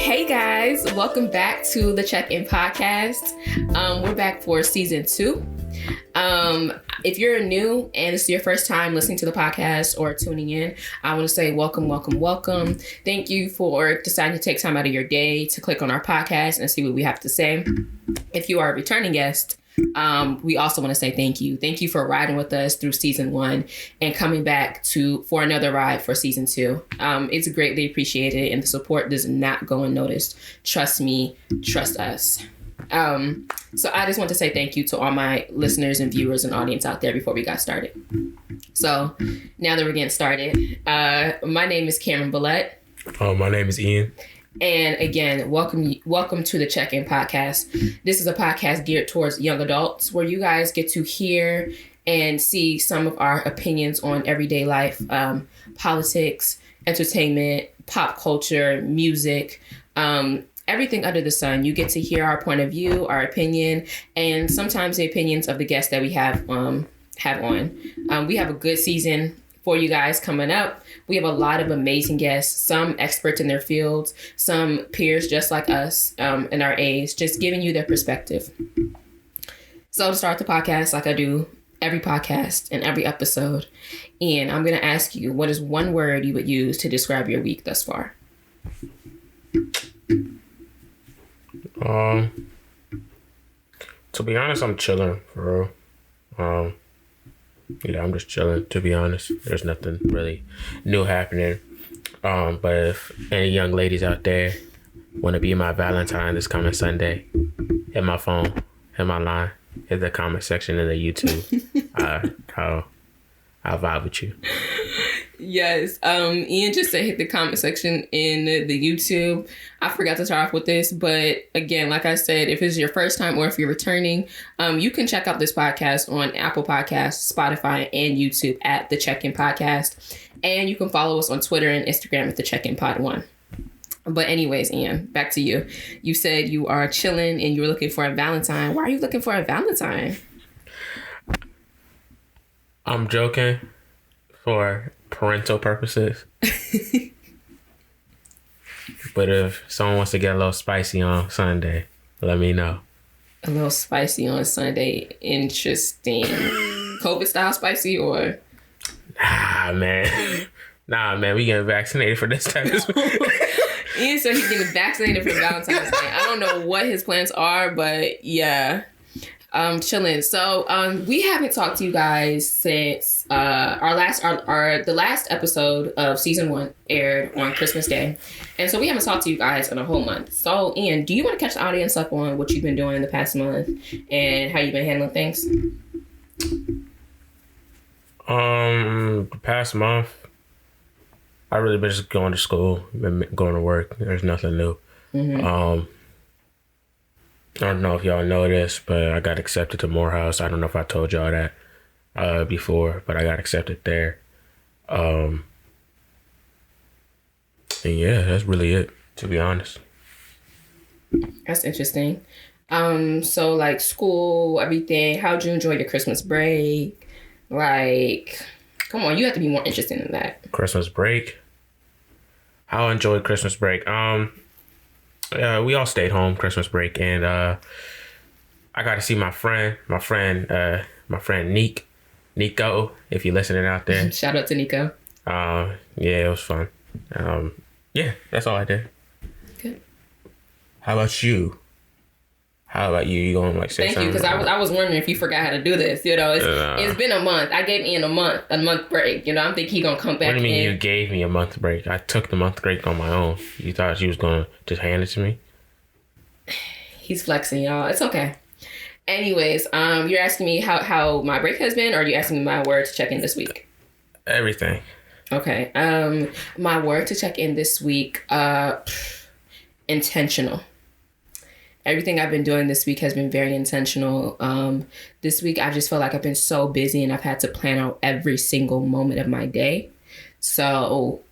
Hey guys, welcome back to the Check-In Podcast. We're back for season 2. If you're new and this is your first time listening to the podcast or tuning in, I want to say welcome. Thank you for deciding to take time out of your day to click on our podcast and see what we have to say. If you are a returning guest, we also want to say thank you. Thank you for riding with us through season 1 and coming back for another ride for season 2. It's greatly appreciated and the support does not go unnoticed. Trust me, trust us. So I just want to say thank you to all my listeners and viewers and audience out there before we got started. So now that we're getting started, my name is Cameron Billette. My name is Ian. And again, welcome to the Check-In Podcast. This is a podcast geared towards young adults where you guys get to hear and see some of our opinions on everyday life, politics, entertainment, pop culture, music, everything under the sun. You get to hear our point of view, our opinion, and sometimes the opinions of the guests that we have on. We have a good season for you guys coming up. We have a lot of amazing guests, some experts in their fields, some peers just like us in our age, just giving you their perspective. So to start the podcast, like I do every podcast and every episode, Ian, I'm going to ask you, what is one word you would use to describe your week thus far? To be honest, I'm chilling, for real. Yeah, I'm just chilling, to be honest. There's nothing really new happening. But if any young ladies out there want to be my Valentine this coming Sunday, hit my phone, hit my line, hit the comment section in the YouTube. I'll vibe with you. Yes. Ian just said hit the comment section in the YouTube. I forgot to start off with this, but again, like I said, if it's your first time or if you're returning, you can check out this podcast on Apple Podcasts, Spotify, and YouTube at the Check-In Podcast. And you can follow us on Twitter and Instagram at the Check-In Pod 1. But anyways, Ian, back to you. You said you are chilling and you were looking for a Valentine. Why are you looking for a Valentine? I'm joking for parental purposes. But if someone wants to get a little spicy on Sunday, let me know. A little spicy on Sunday. Interesting. COVID style spicy or? Nah, man. We getting vaccinated for this type of Ian said he's getting vaccinated for Valentine's Day. I don't know what his plans are, but yeah. Chilling. So we haven't talked to you guys since the last episode of season 1 aired on Christmas Day, and so we haven't talked to you guys in a whole month. So Ian, do you want to catch the audience up on what you've been doing in the past month and how you've been handling things? The past month, I really been just going to school, been going to work. There's nothing new. Mm-hmm. I don't know if y'all know this, but I got accepted to Morehouse. I don't know if I told y'all that before, but I got accepted there. And yeah, that's really it, to be honest. That's interesting. So like school, everything, how'd you enjoy your Christmas break? Like, come on, you have to be more interested in that. Christmas break? How I enjoyed Christmas break? We all stayed home Christmas break, and I got to see my friend Nico, if you're listening out there. Shout out to Nico. Yeah, it was fun. Yeah, that's all I did. Good. How about you? You gonna say Thank something? you, because I was wondering if you forgot how to do this. You know, it's been a month. I gave Ian a month break. You know, I'm thinking he's gonna come back. What do you mean you gave me a month break? I took the month break on my own. You thought she was gonna just hand it to me? He's flexing, y'all. It's okay. Anyways, you're asking me how my break has been, or are you asking me my word to check in this week? Everything. Okay. My word to check in this week, intentional. Everything I've been doing this week has been very intentional. This week, I just feel like I've been so busy and I've had to plan out every single moment of my day. So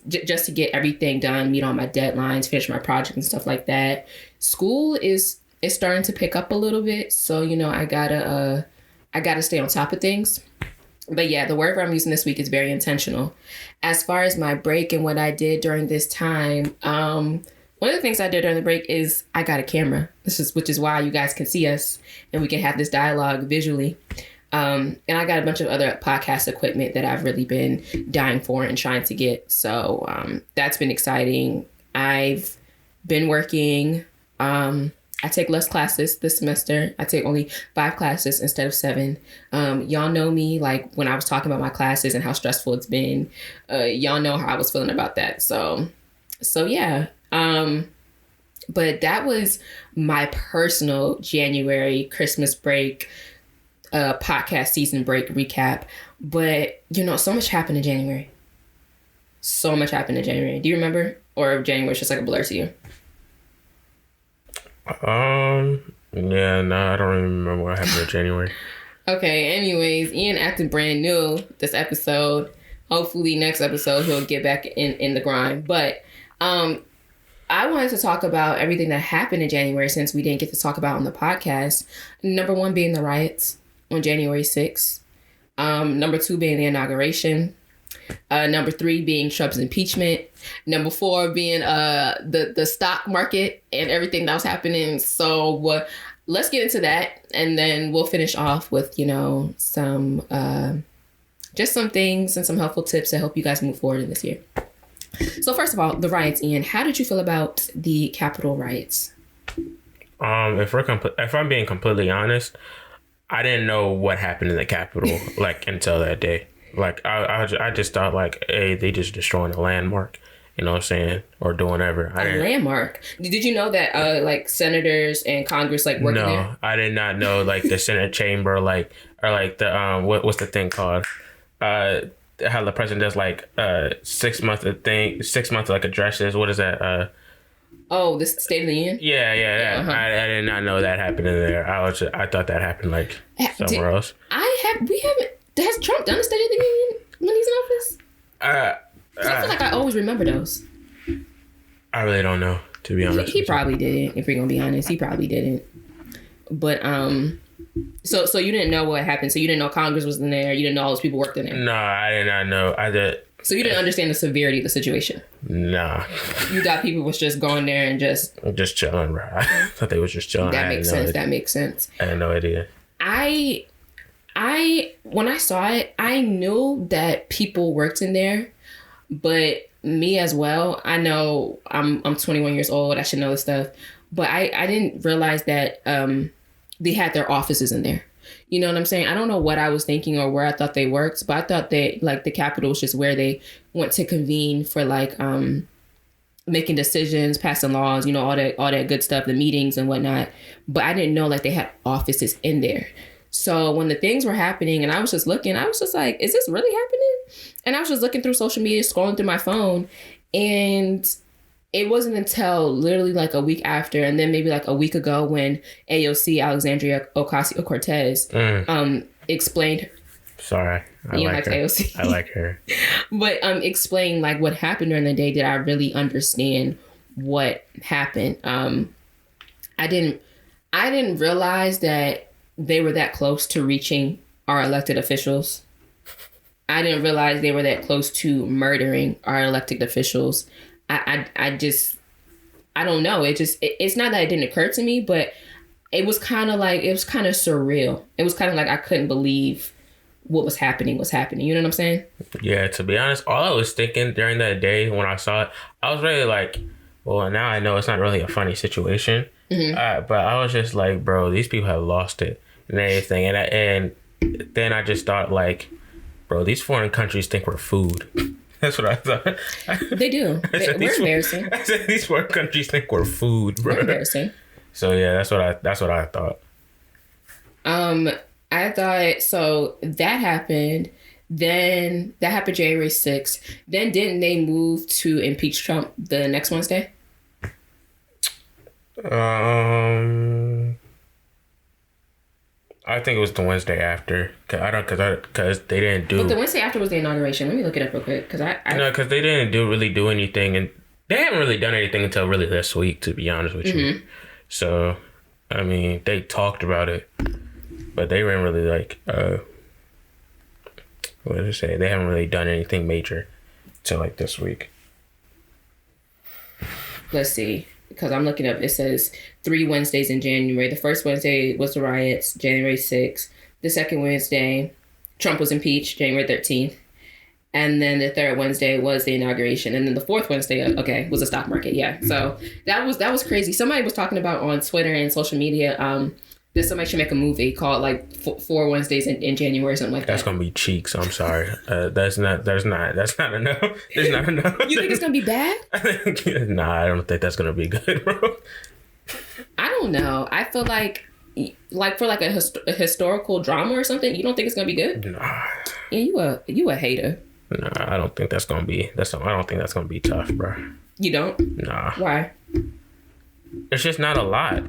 just to get everything done, meet all my deadlines, finish my project and stuff like that. School is starting to pick up a little bit. So, you know, I gotta stay on top of things. But yeah, the word I'm using this week is very intentional. As far as my break and what I did during this time, One of the things I did during the break is I got a camera. Which is why you guys can see us and we can have this dialogue visually. And I got a bunch of other podcast equipment that I've really been dying for and trying to get. So that's been exciting. I've been working. I take less classes this semester. I take only 5 classes instead of 7. Y'all know me, like when I was talking about my classes and how stressful it's been. Y'all know how I was feeling about that. So yeah. But that was my personal January Christmas break, podcast season break recap. But so much happened in January. So much happened in January. Do you remember? Or January was just like a blur to you? Yeah, no, I don't even remember what happened in January. Okay, anyways, Ian acting brand new this episode. Hopefully next episode he'll get back in the grind. But I wanted to talk about everything that happened in January since we didn't get to talk about on the podcast. Number 1 being the riots on January 6th. Number 2 being the inauguration. Number 3 being Trump's impeachment. Number 4 being the stock market and everything that was happening. So let's get into that, and then we'll finish off with some just some things and some helpful tips to help you guys move forward in this year. So first of all, the riots, Ian. How did you feel about the Capitol riots? If I'm being completely honest, I didn't know what happened in the Capitol until that day. I just thought hey, they just destroying a landmark, you know what I'm saying, or doing whatever. A landmark. Did you know that senators and Congress working there? No, I did not know the Senate chamber or the what's the thing called? How the president does 6 month thing, 6 month addresses. What is that? Oh, the State of the Union. Yeah. Uh-huh. I did not know that happened in there. I thought that happened somewhere else. We haven't. Has Trump done a State of the Union when he's in office? I feel like I always remember those. I really don't know, to be honest. He probably didn't. If we're gonna be honest, he probably didn't. But so you didn't know what happened. So you didn't know Congress was in there. You didn't know all those people worked in there. No, I did not know. I did. So you didn't understand the severity of the situation. Nah. You thought people was just going there and just chilling, bro. I thought they was just chilling. That makes sense. That makes sense. I had no idea. When I saw it, I knew that people worked in there, but me as well. I know I'm 21 years old. I should know this stuff, but I didn't realize that they had their offices in there. You know what I'm saying? I don't know what I was thinking or where I thought they worked, but I thought they the Capitol was just where they went to convene for making decisions, passing laws, all that good stuff, the meetings and whatnot. But I didn't know they had offices in there. So when the things were happening and I was just looking, I was just like, is this really happening? And I was just looking through social media, scrolling through my phone. And it wasn't until literally a week after, and then maybe a week ago when AOC, Alexandria Ocasio-Cortez, explained. Sorry. I like her. AOC. I like her. But explained what happened during the day. Did I really understand what happened? I didn't realize that they were that close to reaching our elected officials. I didn't realize they were that close to murdering our elected officials. I don't know. It's not that it didn't occur to me, but it was kind of surreal. It was kind of I couldn't believe what was happening. You know what I'm saying? Yeah, to be honest, all I was thinking during that day when I saw it, I was really well, now I know it's not really a funny situation. Mm-hmm. But I was just bro, these people have lost it and everything. And then I just thought bro, these foreign countries think we're food. That's what I thought. They do. We're embarrassing. I said these foreign countries think we're food, bro. We're embarrassing. So yeah, that's what I thought. I thought so that happened. Then that happened January 6th. Then didn't they move to impeach Trump the next Wednesday? I think it was the Wednesday after. Because they didn't do. But the Wednesday after was the inauguration. Let me look it up real quick. Because because they didn't really do anything, and they haven't really done anything until really this week, to be honest with you. So, I mean, they talked about it, but they weren't really what did I say? They haven't really done anything major till this week. Let's see. because I'm looking up. It says 3 Wednesdays in January. The first Wednesday was the riots, January 6th. The second Wednesday, Trump was impeached, January 13th. And then the third Wednesday was the inauguration. And then the fourth Wednesday, was the stock market. Yeah. So that was crazy. Somebody was talking about on Twitter and social media that somebody should make a movie called like 4 Wednesdays in January or something like that. That's gonna be cheeks. I'm sorry. That's not enough. There's not enough. You think it's gonna be bad? Nah, I don't think that's gonna be good, bro. I don't know. I feel like for like a historical drama or something, you don't think it's gonna be good? Nah. Yeah, you a hater. Nah, I don't think that's gonna be. I don't think that's gonna be tough, bro. You don't? Nah. Why? It's just not a lot.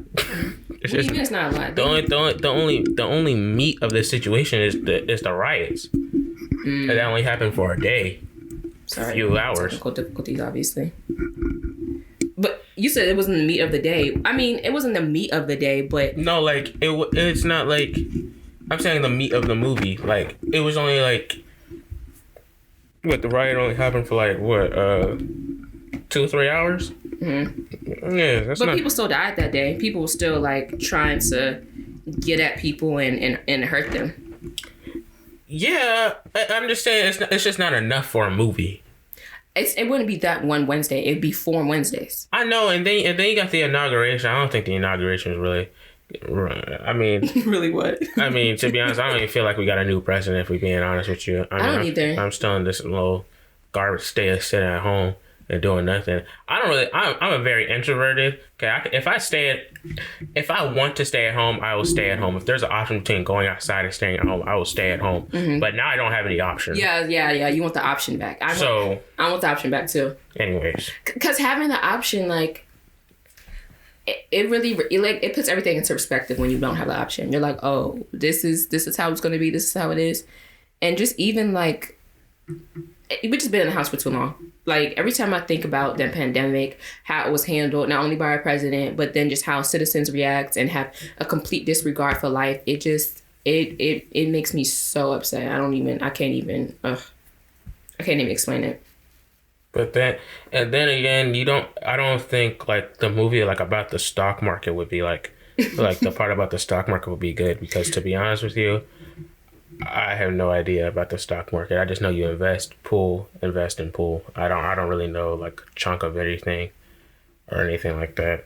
It's just, it's not a lot. The only meat of this situation is the riots. And that only happened for a day. Sorry, a few hours. Technical difficulties, obviously. But you said it wasn't the meat of the day. I mean, it wasn't the meat of the day, but no, like it's not like I'm saying the meat of the movie. Like it was only like what the riot only happened for like what 2 or 3 hours. Mm-hmm. Yeah, that's but people still died that day. People were still like trying to get at people and hurt them. Yeah, I'm just saying it's just not enough for a movie. It wouldn't be that one Wednesday. It'd be 4 Wednesdays. I know, and then you got the inauguration. I don't think the inauguration is really. I mean, really what? I mean, to be honest, I don't even feel like we got a new president. If we're being honest with you, I don't either. I'm still in this little garbage state of sitting at home and doing nothing. I'm a very introverted. Okay, if I want to stay at home, I will stay at home. If there's an option between going outside and staying at home, I will stay at home. Mm-hmm. But now I don't have any option. Yeah. You want the option back. I want the option back too. Anyways, because having the option, like, it really like it puts everything into perspective when you don't have the option. You're like, oh, this is how it's going to be. This is how it is, and just even like we've just been in the house for too long. Like every time I think about the pandemic, how it was handled, not only by our president, but then just how citizens react and have a complete disregard for life. It just it makes me so upset. I can't even explain it. But then again, I don't think like the movie like about the stock market would be like the part about the stock market would be good, because to be honest with you, I have no idea about the stock market. I just know you invest and pool. I don't really know like a chunk of anything or anything like that.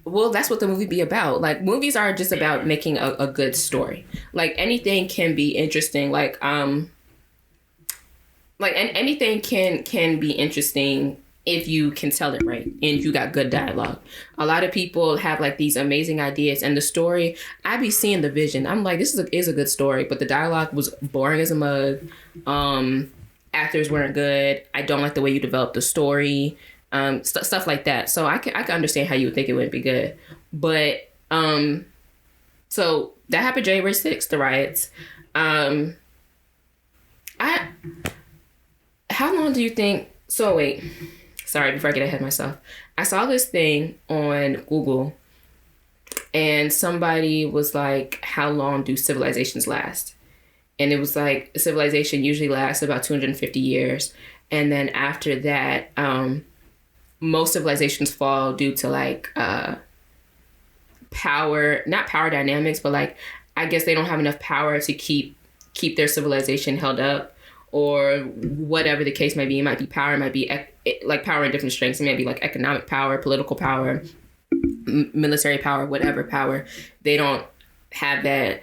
Well, that's what the movie be about. Like movies are just about making a good story. Like anything can be interesting. Anything can be interesting if you can tell it right and you got good dialogue. A lot of people have like these amazing ideas, and the story, I be seeing the vision. I'm like, this is a good story, but the dialogue was boring as a mug. Actors weren't good. I don't like the way you developed the story. Stuff like that. So I can understand how you would think it wouldn't be good. But so that happened January 6th, the riots. How long do you think? So wait, sorry, before I get ahead of myself, I saw this thing on Google, and somebody was like, "How long do civilizations last?" And it was like civilization usually lasts about 250 years, and then after that, most civilizations fall due to like not power dynamics, but like I guess they don't have enough power to keep their civilization held up. Or whatever the case may be. It might be power. It might be like power in different strengths. It may be like economic power, political power, military power, whatever power. They don't have that.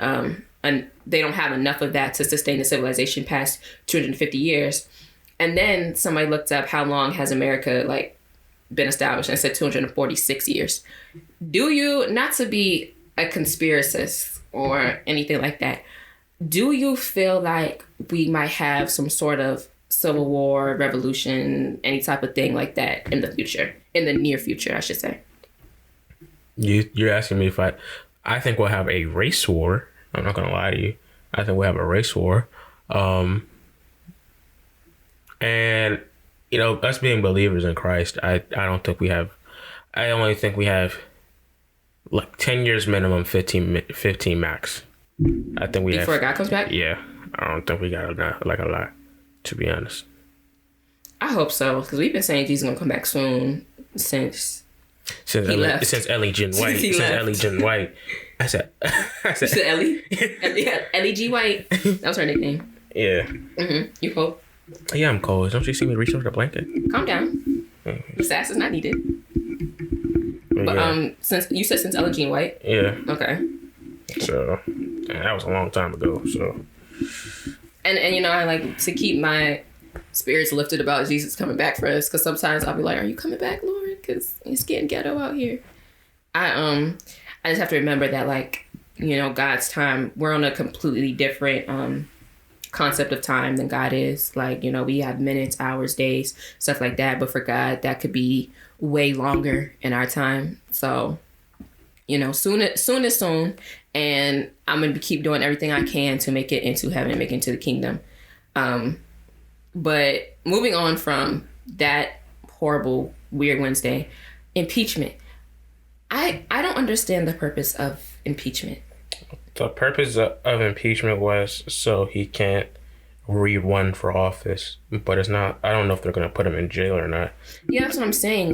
And they don't have enough of that to sustain the civilization past 250 years. And then somebody looked up how long has America like been established, and said 246 years. Do you, not to be a conspiracist or anything like that, do you feel like we might have some sort of civil war, revolution, any type of thing like that in the future? In the near future, I should say. You're asking me if I think we'll have a race war. I'm not going to lie to you. I think we'll have a race war. And, you know, us being believers in Christ, I don't think we have, I only think we have like 10 years minimum, 15 max. I think we before God comes back? Yeah. I don't think we got a lot, to be honest. I hope so, because we've been saying Jesus is going to come back soon since since Ellie Jen White. Since he Since left. Ellie Jen White. I said You said Ellie? Ellie G. White. That was her nickname. yeah. Mm-hmm. You cold? Yeah, I'm cold. Don't you see me reach over the blanket? Calm down. The sass is not needed. But yeah. since you said since Ellie G. White. Yeah. Okay. So that was a long time ago. So And you know, I like to keep my spirits lifted about Jesus coming back for us, because sometimes I'll be like, "Are you coming back, Lord? Because it's getting ghetto out here." I just have to remember that, like, you know, God's time, we're on a completely different concept of time than God is. Like, you know, we have minutes, hours, days, stuff like that. But for God, that could be way longer in our time. So, you know, soon is soon. And I'm going to keep doing everything I can to make it into heaven and make it into the kingdom. But moving on from that horrible, weird Wednesday, impeachment. I don't understand the purpose of impeachment. the purpose of impeachment was so he can't re-run for office, but it's not. I don't know if they're gonna put him in jail or not. Yeah, that's what I'm saying.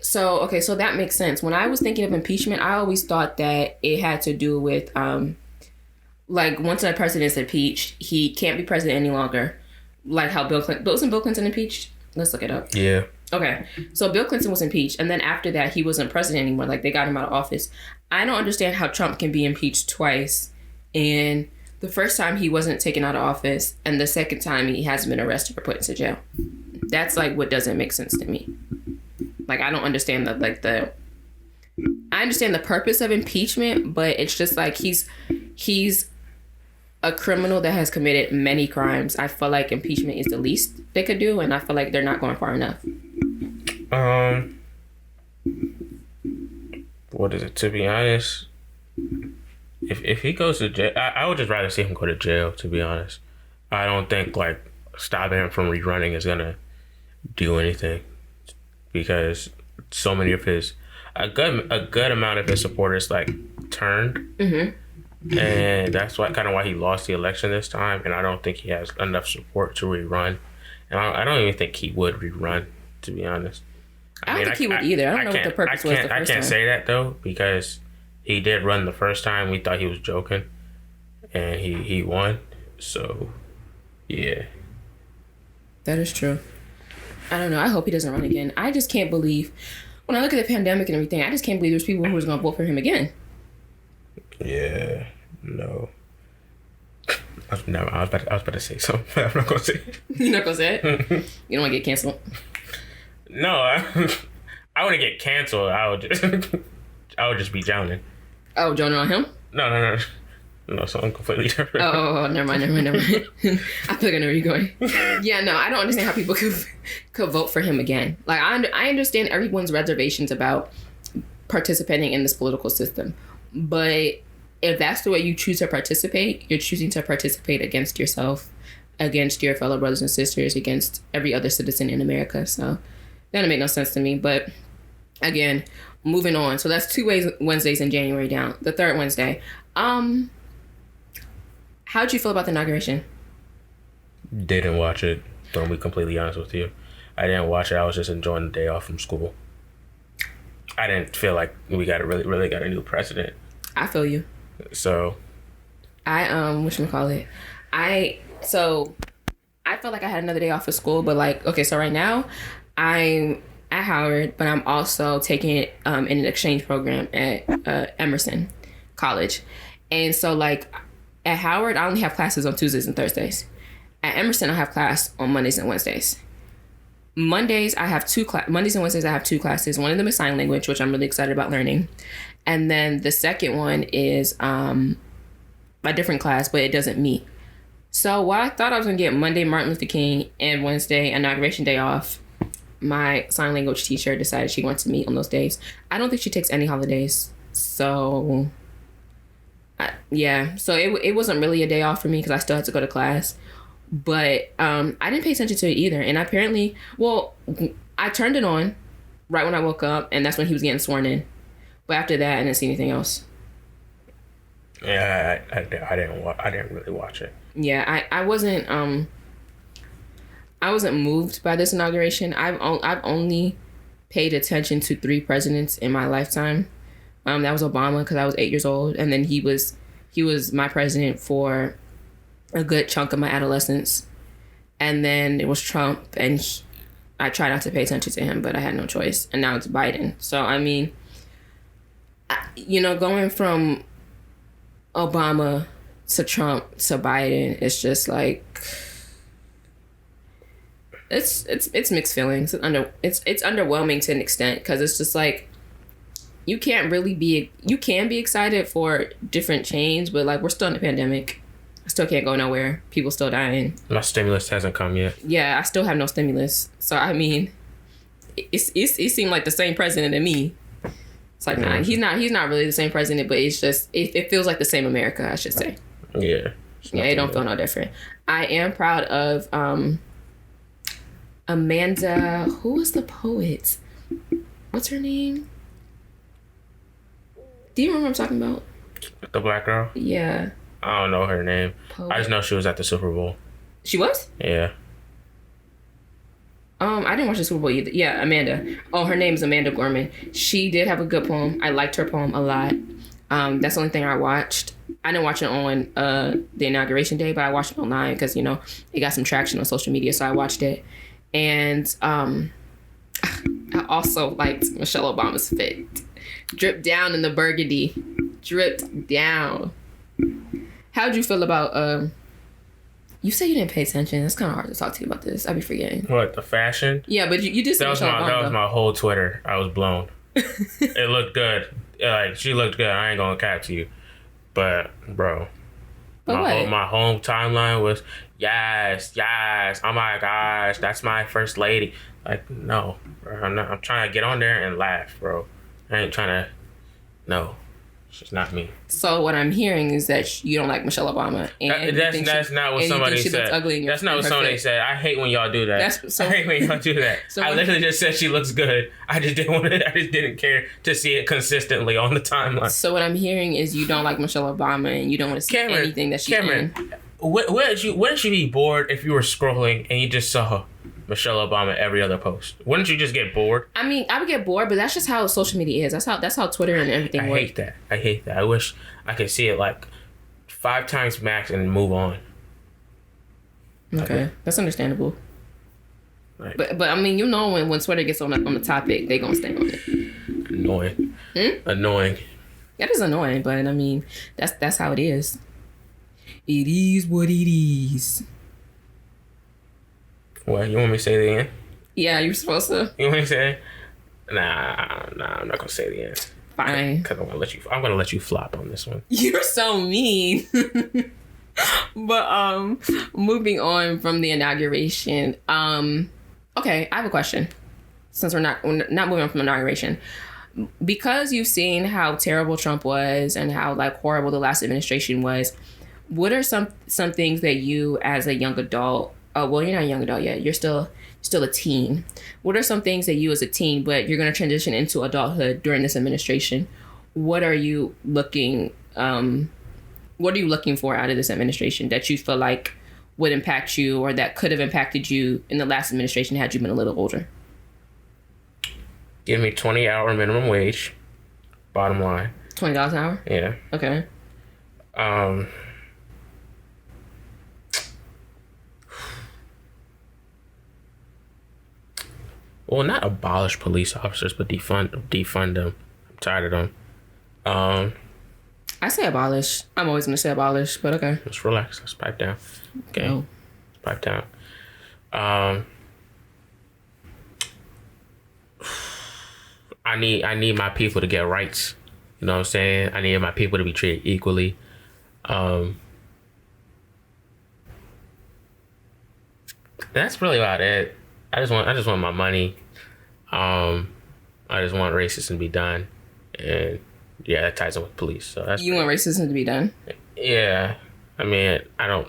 So that makes sense. When I was thinking of impeachment, I always thought that it had to do with once a president is impeached, he can't be president any longer. Like how wasn't Bill Clinton impeached? Let's look it up. Yeah. Okay, so Bill Clinton was impeached, and then after that, he wasn't president anymore. Like, they got him out of office. I don't understand how Trump can be impeached twice, and the first time he wasn't taken out of office, and the second time he hasn't been arrested or put into jail. That's like what doesn't make sense to me. Like, I don't understand I understand the purpose of impeachment, but it's just like he's a criminal that has committed many crimes. I feel like impeachment is the least they could do, and I feel like they're not going far enough. What is it? To be honest, if he goes to jail, I would just rather see him go to jail. To be honest, I don't think like stopping him from rerunning is gonna do anything, because so many of a good amount of his supporters like turned. Mm-hmm. And that's why he lost the election this time. And I don't think he has enough support to rerun. And I don't even think he would rerun, to be honest. I don't think he would either. I don't know what the purpose was the first time. I can't say that, though, because he did run the first time. We thought he was joking. And he won. So, yeah. That is true. I don't know. I hope he doesn't run again. I just can't believe, when I look at the pandemic and everything, I just can't believe there's people who was going to vote for him again. Yeah. No. I was about to say something, but I'm not gonna say it. You're not gonna say it? You don't want to get canceled? No, I wouldn't get canceled. I would just be drowning. Oh, drowning on him? No, something completely different. Oh, never mind. I feel like I know where you're going. Yeah, no, I don't understand how people could vote for him again. Like, I understand everyone's reservations about participating in this political system, but if that's the way you choose to participate, you're choosing to participate against yourself, against your fellow brothers and sisters, against every other citizen in America. So that doesn't make no sense to me. But again, moving on. So that's 2 Wednesdays in January down. The third Wednesday. How'd you feel about the inauguration? Didn't watch it. Don't be completely honest with you. I didn't watch it. I was just enjoying the day off from school. I didn't feel like we really got a new president. I feel you. So I whatchamacallit? I felt like I had another day off of school, but like, okay, so right now I'm at Howard, but I'm also taking it in an exchange program at Emerson College. And so like at Howard, I only have classes on Tuesdays and Thursdays. At Emerson, I have class on Mondays and Wednesdays. Mondays and Wednesdays I have two classes. One of them is sign language, which I'm really excited about learning. And then the second one is a different class, but it doesn't meet. So while I thought I was going to get Monday, Martin Luther King, and Wednesday, Inauguration Day off, my sign language teacher decided she wants to meet on those days. I don't think she takes any holidays. So, So it wasn't really a day off for me because I still had to go to class. But I didn't pay attention to it either. And apparently, I turned it on right when I woke up, and that's when he was getting sworn in. But after that, I didn't see anything else. Yeah, I didn't really watch it. Yeah, I wasn't moved by this inauguration. I've only paid attention to 3 presidents in my lifetime. That was Obama because I was 8 years old, and then he was my president for a good chunk of my adolescence, and then it was Trump, and I tried not to pay attention to him, but I had no choice, and now it's Biden. So I mean, going from Obama to Trump to Biden, it's just like it's mixed feelings. It's underwhelming to an extent because it's just like you can be excited for different change, but like we're still in a pandemic. I still can't go nowhere. People still dying. My stimulus hasn't come yet. Yeah, I still have no stimulus. So I mean, it seemed like the same president to me. It's like, nah, he's not really the same president, but it's just it feels like the same America, I should say. Yeah. Yeah, it don't feel no different. I am proud of Amanda. Who was the poet? What's her name? Do you remember what I'm talking about? The black girl? Yeah. I don't know her name. Poet. I just know she was at the Super Bowl. She was? Yeah. I didn't watch the Super Bowl either. Yeah, Amanda. Oh, her name is Amanda Gorman. She did have a good poem. I liked her poem a lot. That's the only thing I watched. I didn't watch it on the inauguration day, but I watched it online because, it got some traction on social media, so I watched it. And I also liked Michelle Obama's fit. Dripped down in the burgundy. Dripped down. How'd you feel about you say you didn't pay attention. It's kind of hard to talk to you about this. I'd be forgetting. What, the fashion? Yeah, but you did say Michelle Obama. That was my whole Twitter. I was blown. It looked good. Like, she looked good. I ain't gonna cap to you. But, bro. My whole timeline was, yes, oh my gosh, that's my first lady. Like, no, bro. I'm trying to get on there and laugh, bro. I ain't trying to, no. It's not me. So what I'm hearing is that you don't like Michelle Obama. And that's not what somebody said. That's not what somebody said. I hate when y'all do that. I hate when y'all do that. I literally just said she looks good. I just didn't care to see it consistently on the timeline. So what I'm hearing is you don't like Michelle Obama and you don't want to see anything that she's in. Wouldn't you be bored if you were scrolling and you just saw Michelle Obama every other post? Wouldn't you just get bored? I mean, I would get bored, but that's just how social media is. That's how Twitter and everything works. I hate that. I wish I could see it like 5 times max and move on. Okay, that's understandable. Right. But I mean, when Twitter gets on the topic, they gonna stay on it. Annoying. Annoying. That is annoying, but I mean, that's how it is. It is what it is. What, you want me to say the end? Yeah, you're supposed to. You want me to say? Nah, I'm not gonna say the end. Fine. Because I'm gonna let you flop on this one. You're so mean. But moving on from the inauguration. Okay, I have a question. Since we're not moving on from the inauguration, because you've seen how terrible Trump was and how like horrible the last administration was, what are some things that you as a young adult? Well, you're not a young adult yet. You're still a teen. What are some things that you as a teen, but you're going to transition into adulthood during this administration? What are you looking for out of this administration that you feel like would impact you or that could have impacted you in the last administration had you been a little older? Give me 20-hour minimum wage. Bottom line. $20 an hour? Yeah. Okay. Well, not abolish police officers, but defund them. I'm tired of them. I say abolish. I'm always gonna say abolish, but okay. Let's relax. Let's pipe down. Okay. Oh. Pipe down. I need my people to get rights. You know what I'm saying? I need my people to be treated equally. That's really about it. I just want my money. I just want racism to be done, and yeah, that ties in with police. So that's want racism to be done. Yeah, I mean, I don't.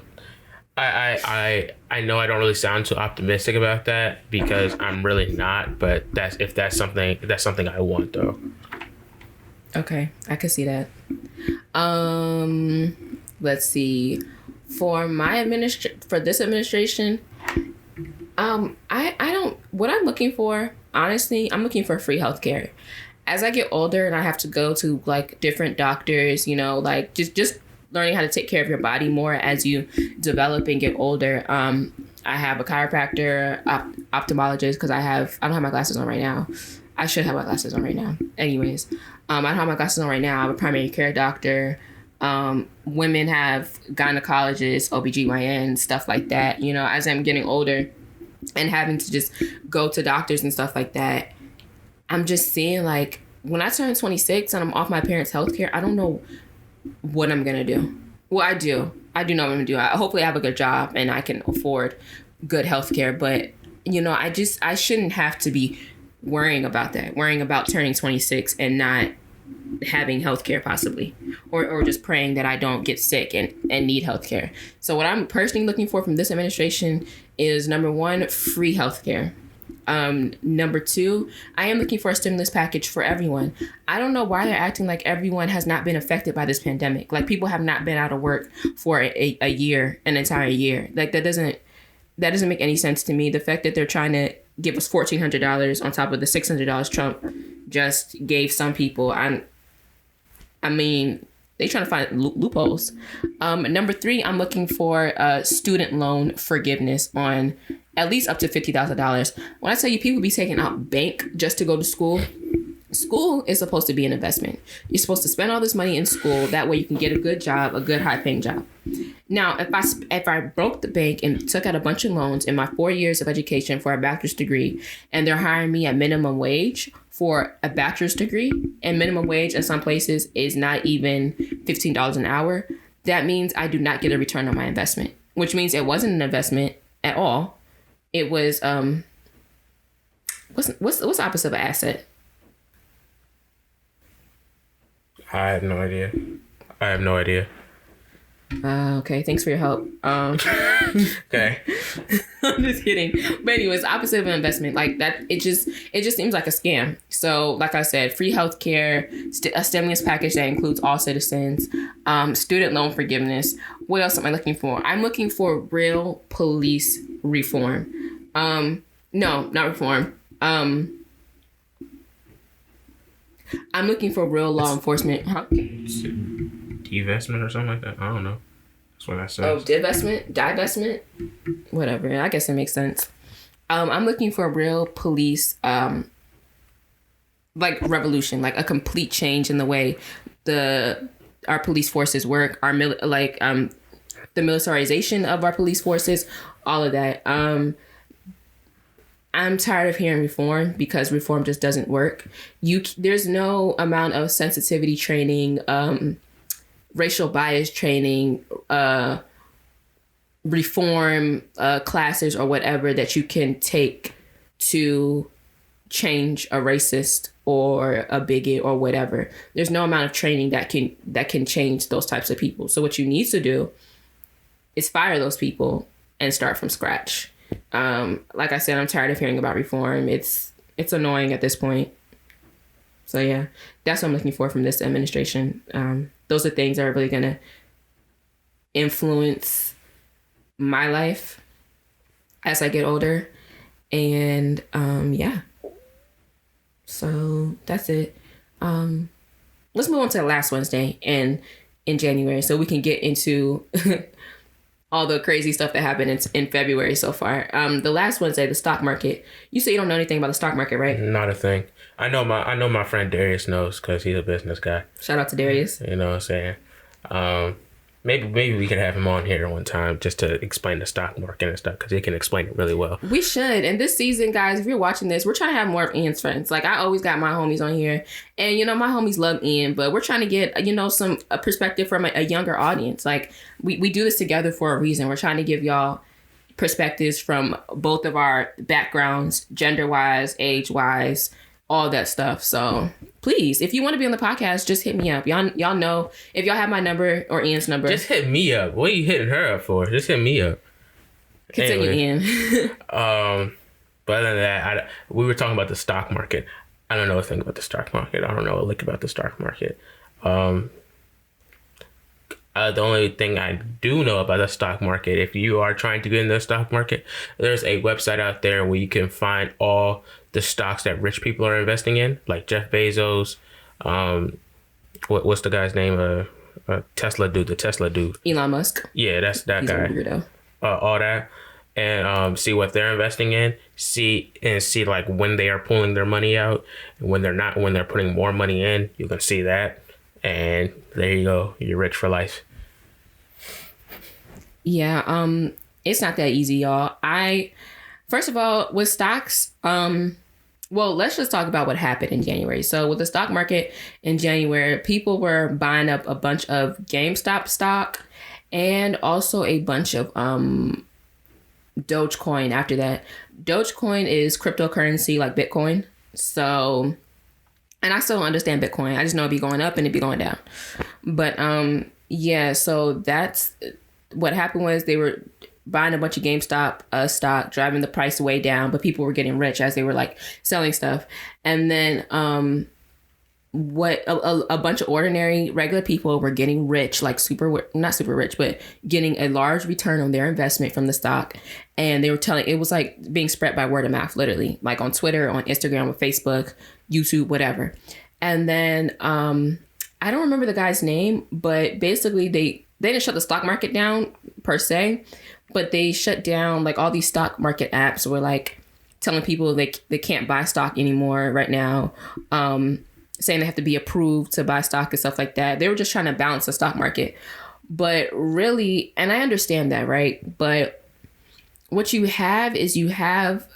I know I don't really sound too optimistic about that because I'm really not. But that's something I want though. Okay, I could see that. Let's see. For this administration. I don't. What I'm looking for, honestly, I'm looking for free healthcare. As I get older and I have to go to like different doctors, like just learning how to take care of your body more as you develop and get older. I have a chiropractor, ophthalmologist, because I don't have my glasses on right now. I should have my glasses on right now. Anyways, I don't have my glasses on right now. I have a primary care doctor. Women have gynecologists, OBGYN, stuff like that. As I'm getting older and having to just go to doctors and stuff like that, I'm just seeing like when I turn 26 and I'm off my parents' healthcare, I don't know what I'm going to do. Well, I do. I do know what I'm going to do. Hopefully I have a good job and I can afford good healthcare. But, I shouldn't have to be worrying about that, worrying about turning 26 and not having healthcare possibly, or just praying that I don't get sick and need healthcare. So what I'm personally looking for from this administration is, number one, free healthcare. Number two, I am looking for a stimulus package for everyone. I don't know why they're acting like everyone has not been affected by this pandemic. Like people have not been out of work for a year, an entire year. Like that doesn't make any sense to me. The fact that they're trying to give us $1,400 on top of the $600 Trump just gave some people. I mean, they trying to find loopholes. Number three, I'm looking for student loan forgiveness on at least up to $50,000. When I tell you people be taking out bank just to go to school, school is supposed to be an investment. You're supposed to spend all this money in school. That way you can get a good job, a good high paying job. Now, if I broke the bank and took out a bunch of loans in my 4 years of education for a bachelor's degree, and they're hiring me at minimum wage for a bachelor's degree, and minimum wage in some places is not even $15 an hour, that means I do not get a return on my investment, which means it wasn't an investment at all. It was what's the opposite of an asset? I have no idea. Okay, thanks for your help. Okay. I'm just kidding. But anyways, opposite of an investment, like that, it just seems like a scam. So like I said, free healthcare, a stimulus package that includes all citizens, student loan forgiveness. What else am I looking for? I'm looking for real police reform. No, not reform. I'm looking for real law enforcement. Huh? Divestment or something like that. I don't know. That's what I said. Oh, divestment, whatever. I guess it makes sense. I'm looking for a real police, like revolution, like a complete change in the way our police forces work. The militarization of our police forces, all of that. I'm tired of hearing reform because reform just doesn't work. There's no amount of sensitivity training, racial bias training, reform classes or whatever that you can take to change a racist or a bigot or whatever. There's no amount of training that can change those types of people. So what you need to do is fire those people and start from scratch. Like I said, I'm tired of hearing about reform. It's annoying at this point. So yeah, that's what I'm looking for from this administration. Those are things that are really going to influence my life as I get older. And yeah. So that's it. Let's move on to the last Wednesday in January so we can get into all the crazy stuff that happened in February so far. The last Wednesday, the stock market. You say you don't know anything about the stock market, right? Not a thing. I know my friend Darius knows because he's a business guy. Shout out to Darius. You know what I'm saying? Maybe we could have him on here one time just to explain the stock market and stuff because he can explain it really well. We should. And this season, guys, if you're watching this, we're trying to have more of Ian's friends. Like I always got my homies on here, and my homies love Ian, but we're trying to get some perspective from a younger audience. Like we do this together for a reason. We're trying to give y'all perspectives from both of our backgrounds, gender wise, age wise, all that stuff. So please, if you want to be on the podcast, just hit me up. Y'all know if y'all have my number or Ian's number. Just hit me up. What are you hitting her up for? Just hit me up. Continue, Ian. But other than that, we were talking about the stock market. I don't know a thing about the stock market. I don't know a lick about the stock market. I The only thing I do know about the stock market, if you are trying to get in the stock market, there's a website out there where you can find all the stocks that rich people are investing in, like Jeff Bezos. What's the guy's name? Tesla dude, the Tesla dude. Elon Musk. Yeah, that's that He's guy. a weirdo. All that, and see what they're investing in. See like when they are pulling their money out, and when they're not, when they're putting more money in. You can see that, and there you go. You're rich for life. Yeah. It's not that easy, y'all. First of all, with stocks, well, let's just talk about what happened in January. So with the stock market in January, people were buying up a bunch of GameStop stock and also a bunch of Dogecoin after that. Dogecoin is cryptocurrency like Bitcoin. So, and I still don't understand Bitcoin. I just know it'd be going up and it'd be going down. But yeah, so that's what happened was they were buying a bunch of GameStop stock, driving the price way down, but people were getting rich as they were like selling stuff. And then what a bunch of ordinary regular people were getting rich, like not super rich, but getting a large return on their investment from the stock. And they were telling, it was like being spread by word of mouth, literally, like on Twitter, on Instagram, on Facebook, YouTube, whatever. And then I don't remember the guy's name, but basically they didn't shut the stock market down per se, but they shut down like all these stock market apps were like telling people they can't buy stock anymore right now, saying they have to be approved to buy stock and stuff like that. They were just trying to balance the stock market. But really, and I understand that, right? But what you have is you have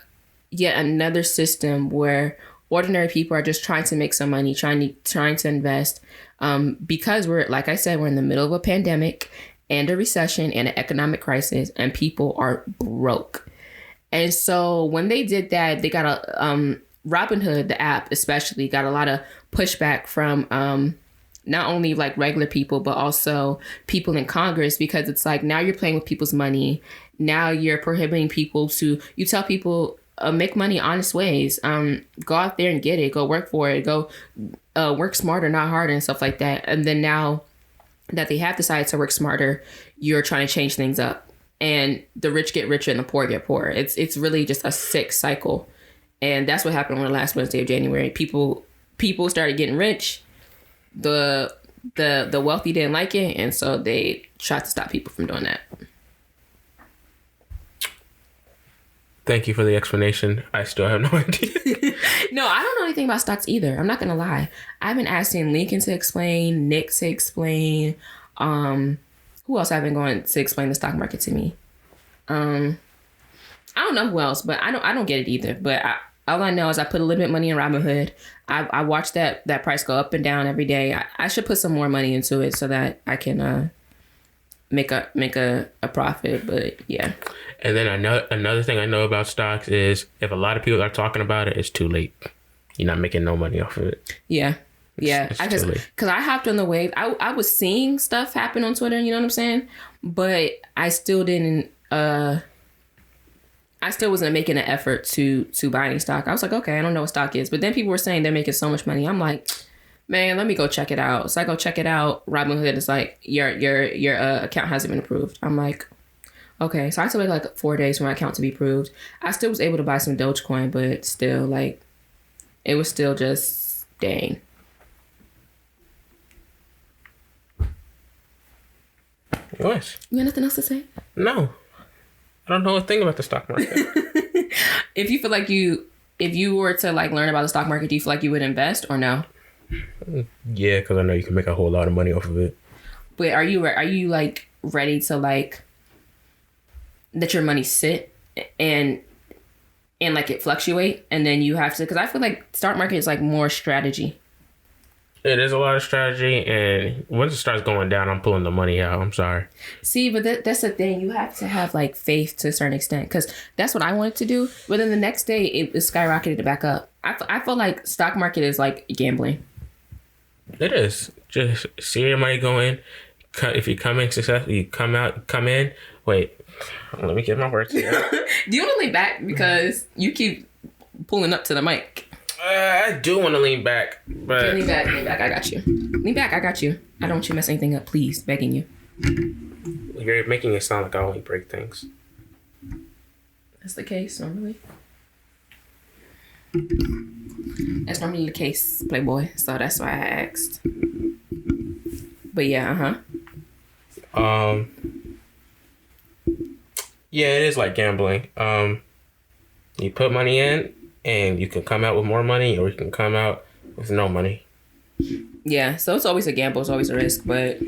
yet another system where ordinary people are just trying to make some money, trying to invest, because we're, like I said, we're in the middle of a pandemic and a recession and an economic crisis, and people are broke. And so when they did that, they got a Robinhood, the app especially, got a lot of pushback from not only like regular people, but also people in Congress, because it's like, now you're playing with people's money. Now you're prohibiting people you tell people, make money honest ways. Go out there and get it. Go work for it. Go work smarter, not harder, and stuff like that. And then now that they have decided to work smarter, you're trying to change things up. And the rich get richer and the poor get poorer. It's really just a sick cycle. And that's what happened on the last Wednesday of January. People started getting rich. The wealthy didn't like it, and so they tried to stop people from doing that. Thank you for the explanation. I still have no idea. No, I don't know anything about stocks either. I'm not gonna lie. I've been asking Lincoln to explain, Nick to explain. Who else I've been going to explain the stock market to me? I don't know who else, but I don't get it either. But all I know is I put a little bit of money in Robinhood. I watch that price go up and down every day. I should put some more money into it so that I can make a profit. But yeah. And then another thing I know about stocks is if a lot of people are talking about it, it's too late. You're not making no money off of it. Yeah. Yeah. Because I hopped on the wave. I was seeing stuff happen on Twitter, you know what I'm saying? But I still didn't, I still wasn't making an effort to buy any stock. I was like, okay, I don't know what stock is. But then people were saying they're making so much money. I'm like, man, let me go check it out. So I go check it out. Robinhood is like, your account hasn't been approved. I'm like, okay. So I had to wait like 4 days for my account to be approved. I still was able to buy some Dogecoin, but still, like, it was still just, dang. What? You got nothing else to say? No. I don't know a thing about the stock market. If you feel like if you were to like learn about the stock market, do you feel like you would invest or no? Yeah, because I know you can make a whole lot of money off of it. But are you like ready to like let your money sit and like it fluctuate, and then you have to, because I feel like stock market is like more strategy. It is a lot of strategy, and once it starts going down, I'm pulling the money out. I'm sorry. See, but that's the thing. You have to have like faith to a certain extent, because that's what I wanted to do. But then the next day, it skyrocketed back up. I feel like stock market is like gambling. It is. Just see your money go in. If you come in successful, you come in. Wait, let me get my words here. Do you want to lean back because you keep pulling up to the mic? I do want to lean back, but... Lean back, I got you. Lean back, I got you. I don't want you to mess anything up, please, begging you. You're making it sound like I only break things. That's the case normally. That's normally the case, Playboy. So that's why I asked. But yeah, Yeah, it is like gambling. You put money in, and you can come out with more money, or you can come out with no money. Yeah, so it's always a gamble. It's always a risk. But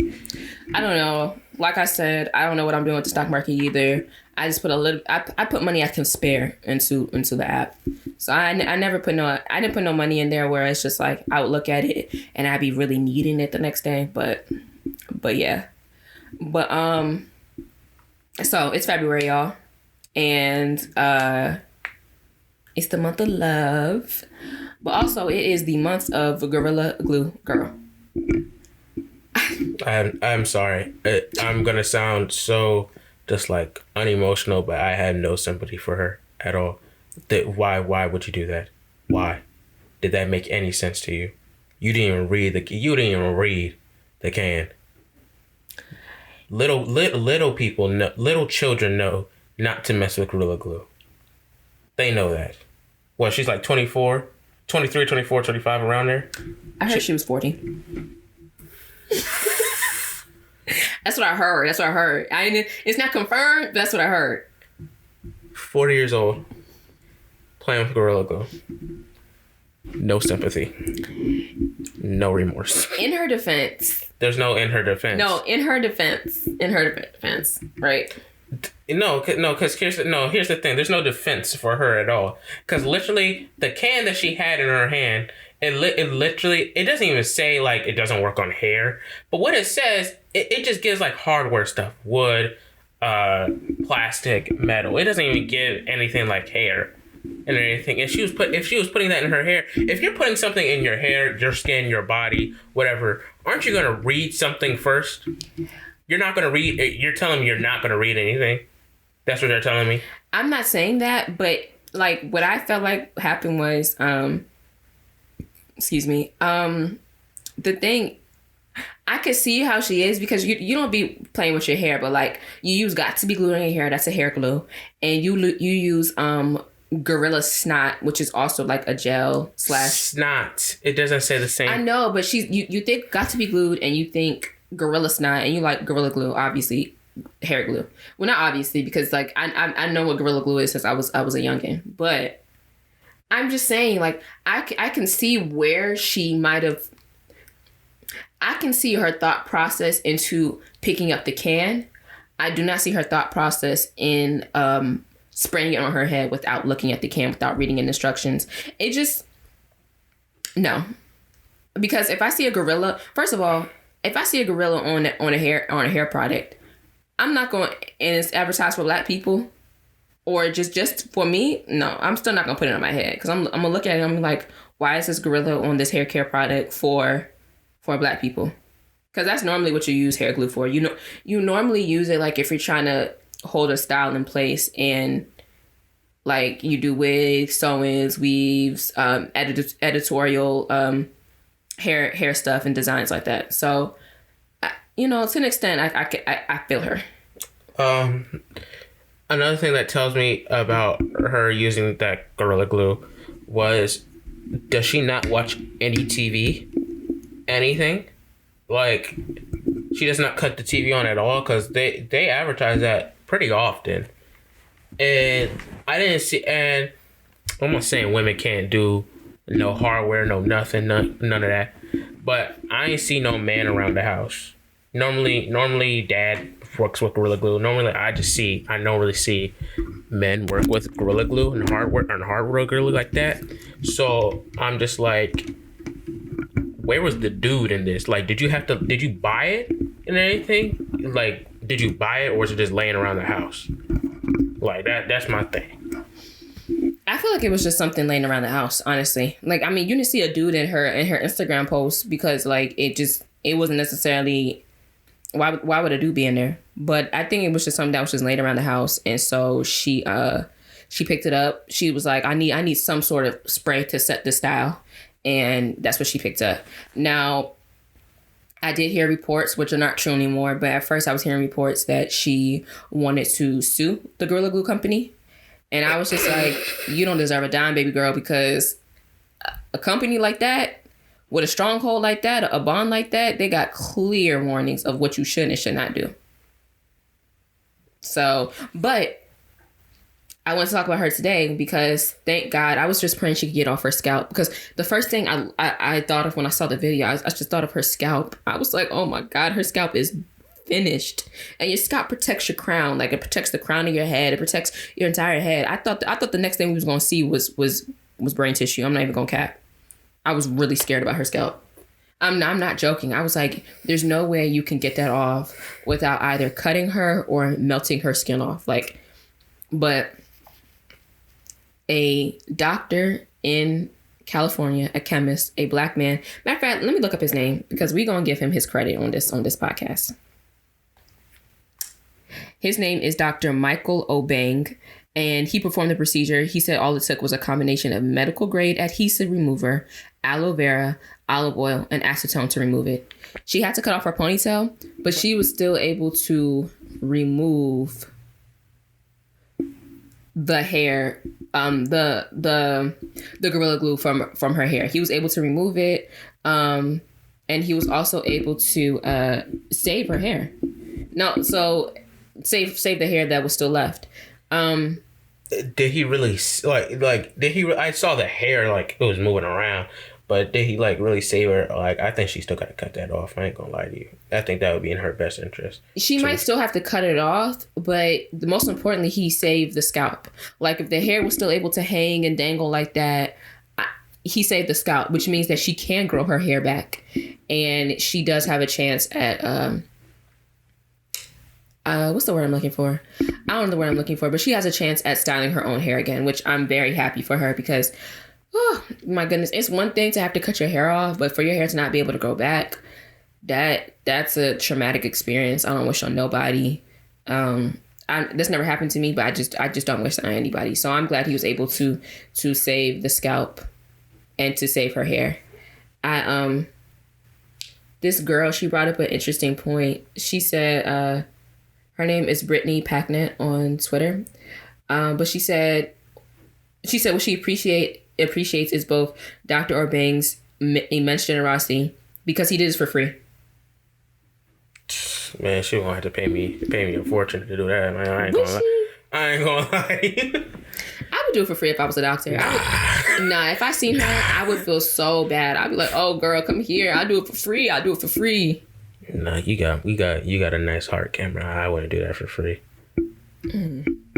I don't know. Like I said, I don't know what I'm doing with the stock market either. I just put a little. I put money I can spare into the app. So I never put no. I didn't put no money in there where it's just like I would look at it and I'd be really needing it the next day. But yeah. But so it's February, y'all, and it's the month of love, but also it is the month of Gorilla Glue Girl. I'm sorry. I'm gonna sound so just like unemotional, but I had no sympathy for her at all. Why would you do that? Why? Did that make any sense to you? You didn't even read the can. Little people know, little children know not to mess with Gorilla Glue. They know that. Well, she's like 24, 23, 24, 25, around there. I heard she was 40. That's what I heard. It's not confirmed, but that's what I heard. 40 years old. Playing with Gorilla Glue. No sympathy. No remorse. In her defense. There's no in her defense. No, in her defense. Right. Because here's the thing. There's no defense for her at all. Because literally, the can that she had in her hand, it doesn't even say like it doesn't work on hair. But what it says, it just gives like hardware stuff, wood, plastic, metal. It doesn't even give anything like hair and anything. If she was putting that in her hair, if you're putting something in your hair, your skin, your body, whatever, aren't you gonna read something first? You're not gonna read. You're telling me you're not gonna read anything. That's what they're telling me. I'm not saying that, but like what I felt like happened was, the thing. I could see how she is because you don't be playing with your hair, but like you use got to be glue in your hair. That's a hair glue, and you use Gorilla Snot, which is also like a gel / snot. It doesn't say the same. I know, but you think got to be glued, and you think Gorilla Snot, and you like Gorilla Glue, obviously hair glue. Well, not obviously, because like I know what Gorilla Glue is since I was a youngin', but I'm just saying like I can see where she might have. I can see her thought process into picking up the can. I do not see her thought process in spraying it on her head without looking at the can, without reading instructions. It just, no. Because if I see a gorilla, first of all, if I see a gorilla on a hair product, I'm not going, and it's advertised for black people, or just for me, no, I'm still not going to put it on my head. Because I'm going to look at it and I'm like, why is this gorilla on this hair care product for black people? Because that's normally what you use hair glue for. You normally use it like if you're trying to hold a style in place, and like you do wigs, sew-ins, weaves, editorial hair stuff and designs like that. So, to an extent, I feel her. Another thing that tells me about her using that Gorilla Glue was, does she not watch any TV? Anything? Like, she does not cut the TV on at all, because they advertise that pretty often. And I didn't see, and I'm not saying women can't do no hardware, no nothing, none of that. But I ain't see no man around the house. Normally dad works with Gorilla Glue. Normally I don't really see men work with Gorilla Glue and hardware glue like that. So I'm just like, where was the dude in this? Like, did you buy it and anything? Like, did you buy it, or was it just laying around the house? Like, that's my thing. I feel like it was just something laying around the house, honestly. Like, I mean, you didn't see a dude in her Instagram post, because like it wasn't necessarily, why would a dude be in there? But I think it was just something that was just laying around the house, and so she picked it up. She was like, I need some sort of spray to set the style. And that's what she picked up. Now, I did hear reports, which are not true anymore, but at first I was hearing reports that she wanted to sue the Gorilla Glue company. And I was just like, you don't deserve a dime, baby girl, because a company like that, with a stronghold like that, a bond like that, they got clear warnings of what you should and should not do. So, but I want to talk about her today because thank God I was just praying she could get off her scalp, because the first thing I thought of when I saw the video, I just thought of her scalp. I was like, oh my God, her scalp is finished. And your scalp protects your crown. Like, it protects the crown of your head. It protects your entire head. I thought the next thing we was going to see was brain tissue. I'm not even going to cap. I was really scared about her scalp. I'm not joking. I was like, there's no way you can get that off without either cutting her or melting her skin off. Like, but a doctor in California, a chemist, a black man. Matter of fact, let me look up his name because we're going to give him his credit on this podcast. His name is Dr. Michael Obeng, and he performed the procedure. He said all it took was a combination of medical grade adhesive remover, aloe vera, olive oil, and acetone to remove it. She had to cut off her ponytail, but she was still able to remove the hair, the Gorilla Glue from her hair. He was able to remove it, and he was also able to save her hair. No, so save the hair that was still left. Did he really like? Did he? I saw the hair like it was moving around, but did he like really save her? Like, I think she still got to cut that off. I ain't gonna lie to you. I think that would be in her best interest. She might still have to cut it off, but the most importantly, he saved the scalp. Like, if the hair was still able to hang and dangle like that, he saved the scalp, which means that she can grow her hair back, and she does have a chance at what's the word I'm looking for? I don't know the word I'm looking for, but she has a chance at styling her own hair again, which I'm very happy for her because, oh my goodness, it's one thing to have to cut your hair off, but for your hair to not be able to grow back, that's a traumatic experience. I don't wish on nobody. This never happened to me, but I just don't wish on anybody. So I'm glad he was able to save the scalp and to save her hair. This girl, she brought up an interesting point. She said, her name is Brittany Packnett on Twitter. But she said what she appreciates is both Dr. Obeng's immense generosity, because he did this for free. Man, she won't have to pay me a fortune to do that, man. I ain't gonna lie. I would do it for free if I was a doctor. If I seen her, I would feel so bad. I'd be like, oh girl, come here. I'll do it for free. Nah, you got a nice heart, camera. I wouldn't do that for free.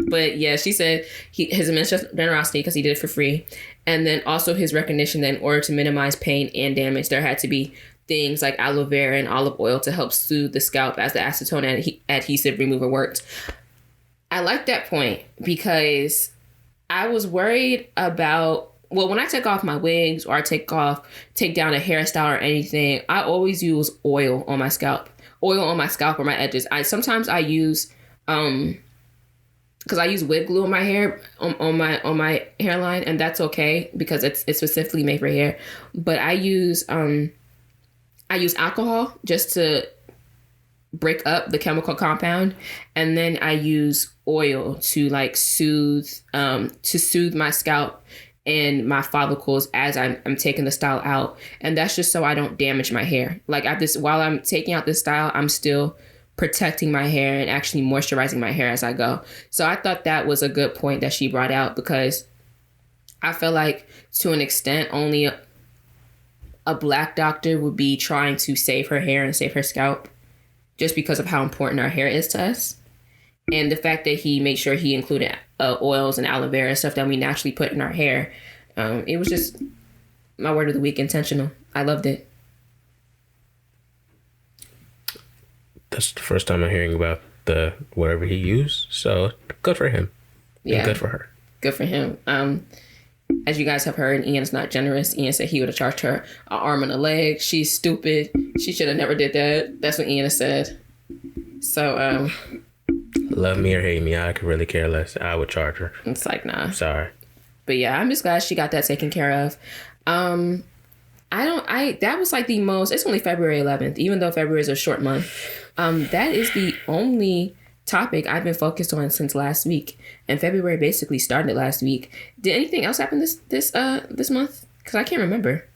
But yeah, she said his immense generosity because he did it for free. And then also his recognition that in order to minimize pain and damage, there had to be things like aloe vera and olive oil to help soothe the scalp as the acetone adhesive remover worked. I like that point because I was worried about, well, when I take off my wigs or I take down a hairstyle or anything, I always use oil on my scalp or my edges. Sometimes I use, because I use wig glue on my hair, on my hairline, and that's okay because it's specifically made for hair. But I use alcohol just to break up the chemical compound, and then I use oil to like soothe my scalp and my follicles as I'm taking the style out. And that's just so I don't damage my hair. Like while I'm taking out this style, I'm still protecting my hair and actually moisturizing my hair as I go. So I thought that was a good point that she brought out, because I feel like to an extent only a black doctor would be trying to save her hair and save her scalp just because of how important our hair is to us. And the fact that he made sure he included oils and aloe vera, stuff that we naturally put in our hair. It was just, my word of the week, intentional. I loved it. That's the first time I'm hearing about whatever he used. So good for him. Yeah. And good for her. Good for him. As you guys have heard, Ian's not generous. Ian said he would have charged her an arm and a leg. She's stupid. She should have never did that. That's what Ian has said. So, love me or hate me, I could really care less. I would charge her. It's like, nah. Sorry. But yeah, I'm just glad she got that taken care of. That was like the most, it's only February 11th, even though February is a short month. That is the only topic I've been focused on since last week. And February basically started last week. Did anything else happen this month? Because I can't remember.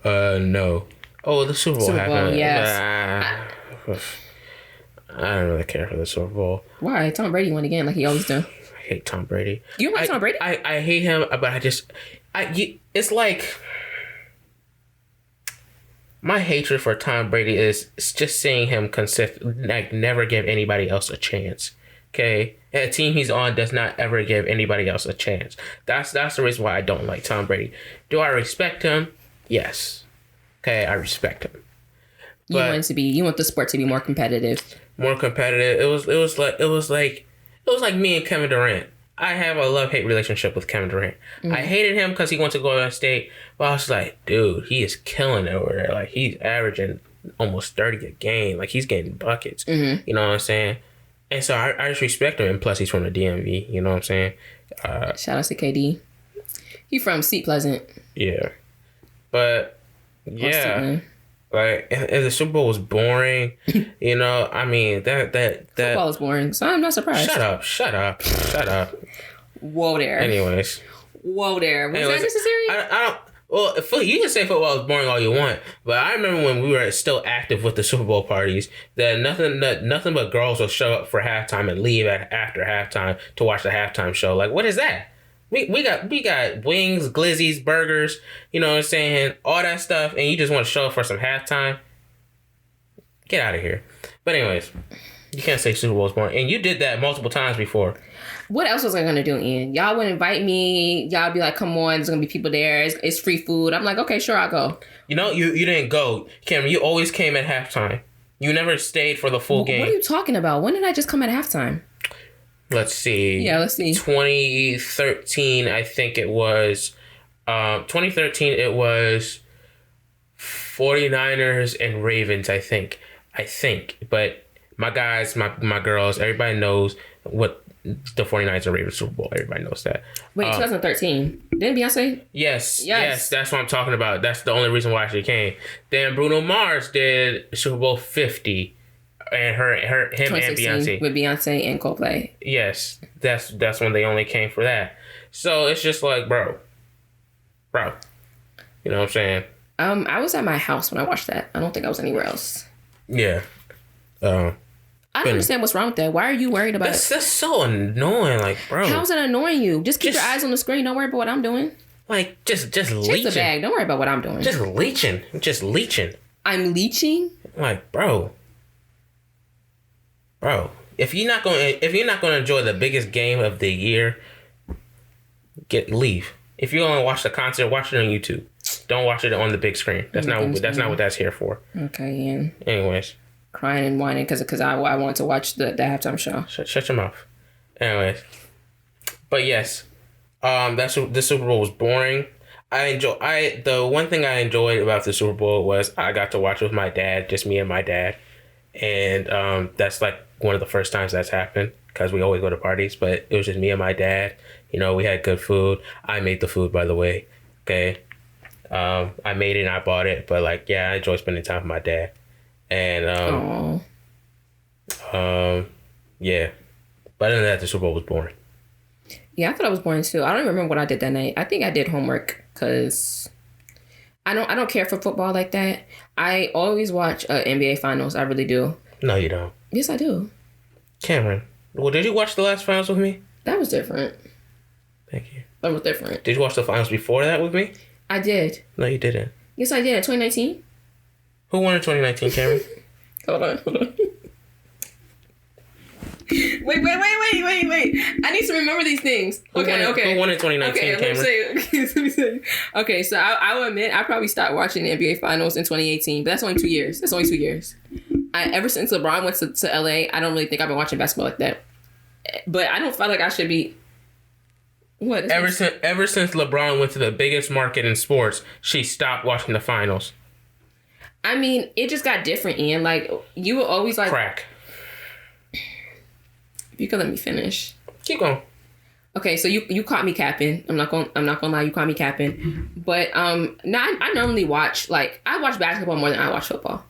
No. Oh, the Super Bowl happened. Yes. I don't really care for the Super Bowl. Why? Tom Brady won again, like he always do. I hate Tom Brady. You like Tom Brady? I hate him, but it's like my hatred for Tom Brady is just seeing him never give anybody else a chance. Okay, and the team he's on does not ever give anybody else a chance. That's the reason why I don't like Tom Brady. Do I respect him? Yes. Okay, I respect him. But you want the sport to be more competitive. More competitive. It was like me and Kevin Durant. I have a love-hate relationship with Kevin Durant. Mm-hmm. I hated him because he went to Golden State, but I was like, dude, he is killing it over there. Like, he's averaging almost 30 a game. Like, he's getting buckets. Mm-hmm. You know what I'm saying? And so I just respect him. And plus, he's from the DMV. You know what I'm saying? Shout out to KD. He from Seat Pleasant. Yeah. But, yeah. Like, if the Super Bowl was boring, you know, I mean, that football is boring, so I'm not surprised. Shut up. Whoa there. Anyways. Was that necessary? I don't. Well, you can say football is boring all you want, but I remember when we were still active with the Super Bowl parties, that nothing but girls will show up for halftime and leave after halftime to watch the halftime show. Like, what is that? We got wings, glizzies, burgers, you know what I'm saying, all that stuff, and you just want to show up for some halftime? Get out of here. But anyways, you can't say Super Bowl is boring, and you did that multiple times before. What else was I gonna do, Ian? Y'all would invite me. Y'all be like, come on, there's gonna be people there. It's free food. I'm like, okay, sure, I'll go. You know, you didn't go. Cameron, you always came at halftime. You never stayed for the full game. What are you talking about? When did I just come at halftime? Let's see. Yeah, let's see. 2013, I think it was. 2013, it was 49ers and Ravens, I think. But my guys, my girls, everybody knows what the 49ers and Ravens Super Bowl. Everybody knows that. Wait, 2013. Didn't Beyonce? Yes. That's what I'm talking about. That's the only reason why she came. Then Bruno Mars did Super Bowl 50. And him and Beyonce. With Beyonce and Coldplay. Yes. That's when they only came for that. So it's just like, bro. You know what I'm saying? I was at my house when I watched that. I don't think I was anywhere else. Yeah. I don't understand what's wrong with that. Why are you worried about it? That's so annoying, like, bro. How's it annoying you? Just keep your eyes on the screen. Don't worry about what I'm doing. Like, just leeching. Check the bag. Don't worry about what I'm doing. Just leeching. I'm leeching? Like, bro, if you're not gonna enjoy the biggest game of the year, leave. If you're gonna watch the concert, watch it on YouTube. Don't watch it on the big screen. That's not what that's here for. Okay, Ian. Anyways, crying and whining because I want to watch the halftime show. Shut your mouth. Anyways, but yes, the Super Bowl was boring. The one thing I enjoyed about the Super Bowl was I got to watch with my dad, just me and my dad, and that's like one of the first times that's happened because we always go to parties, but it was just me and my dad. You know, we had good food. I made the food, by the way. Okay, I made it and I bought it, but like, yeah, I enjoy spending time with my dad, and yeah. But other than that, the Super Bowl was boring. Yeah, I thought it was boring too. I don't remember what I did that night. I think I did homework because I don't care for football like that. I always watch NBA finals. I really do. No, you don't. Yes, I do. Cameron, well, did you watch the last finals with me? That was different. Thank you. That was different. Did you watch the finals before that with me? I did. No, you didn't. Yes, I did. In 2019. Who won in 2019, Cameron? Hold on. Wait. I need to remember these things. Okay. Who won in 2019, Cameron? Let me say. Okay, so I will admit, I probably stopped watching the NBA Finals in 2018, but that's only 2 years. Ever since LeBron went to LA, I don't really think I've been watching basketball like that. But I don't feel like I should be... What? Ever since LeBron went to the biggest market in sports, she stopped watching the finals. I mean, it just got different, Ian. Like, you were always like... Crack. You can let me finish. Keep going. Okay, so you caught me capping. I'm not gonna lie, you caught me capping. But I normally watch I watch basketball more than I watch football.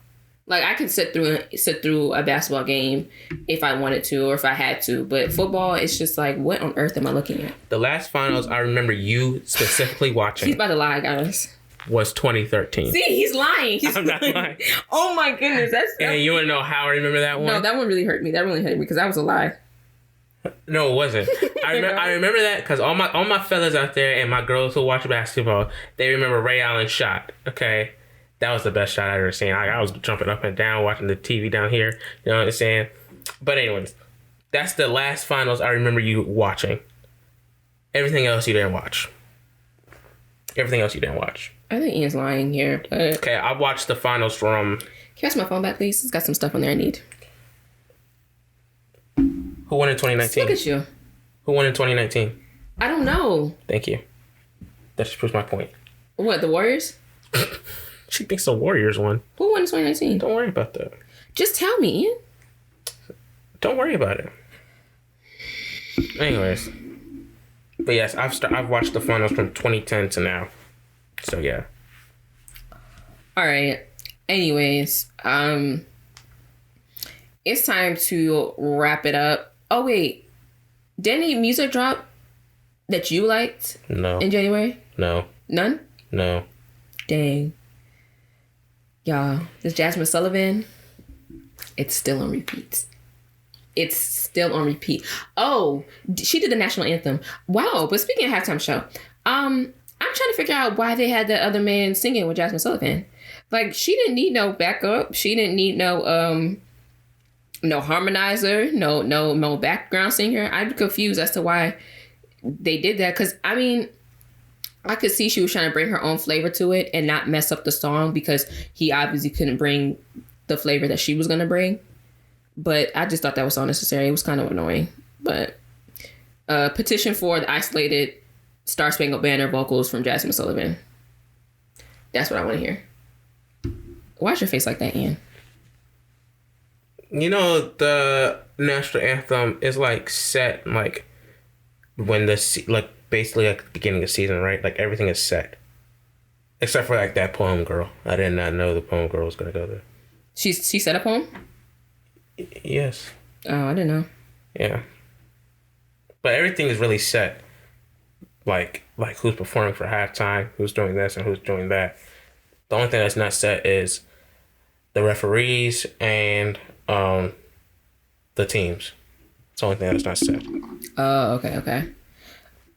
Like I can sit through a basketball game if I wanted to or if I had to. But football, it's just like, what on earth am I looking at? The last finals I remember you specifically watching. He's about to lie, guys. Was 2013. See, he's lying. I'm not lying. Oh my goodness, that's. And you want to know how I remember that one? No, that one really hurt me. That really hurt me because that was a lie. No, it wasn't. I remember that because all my fellas out there and my girls who watch basketball, they remember Ray Allen's shot. Okay, that was the best shot I ever seen. I was jumping up and down watching the TV down here. You know what I'm saying? But anyways, that's the last finals I remember you watching. Everything else you didn't watch. I think Ian's lying here. But... Okay, I watched the finals from. Can you pass my phone back, please? It's got some stuff on there I need. Who won in 2019? Look at you. Who won in 2019? I don't know. Thank you. That just proves my point. What, the Warriors? She thinks the Warriors won. Who won in 2019? Don't worry about that. Just tell me, Ian. Don't worry about it. Anyways. But yes, I've watched the finals from 2010 to now. So yeah. All right. Anyways, it's time to wrap it up. Oh wait, did any music drop that you liked? No. In January? No. None? No. Dang. Y'all, this Jasmine Sullivan, it's still on repeat. Oh, she did the national anthem. Wow. But speaking of halftime show, I'm trying to figure out why they had the other man singing with Jasmine Sullivan. Like, she didn't need no backup. She didn't need no harmonizer, no background singer. I'm confused as to why they did that. Because, I mean, I could see she was trying to bring her own flavor to it and not mess up the song because he obviously couldn't bring the flavor that she was going to bring. But I just thought that was so unnecessary. It was kind of annoying. But petition for the isolated Star Spangled Banner vocals from Jasmine Sullivan. That's what I want to hear. Why's your face like that, Ian? You know, the national anthem is like set like when basically like the beginning of the season, right? Like everything is set. Except for like that Poem Girl. I did not know the Poem Girl was going to go there. She set a poem? Yes. Oh, I didn't know. Yeah. But everything is really set. Like who's performing for halftime, who's doing this and who's doing that. The only thing that's not set is the referees and the teams. It's the only thing that's not set. Oh, okay.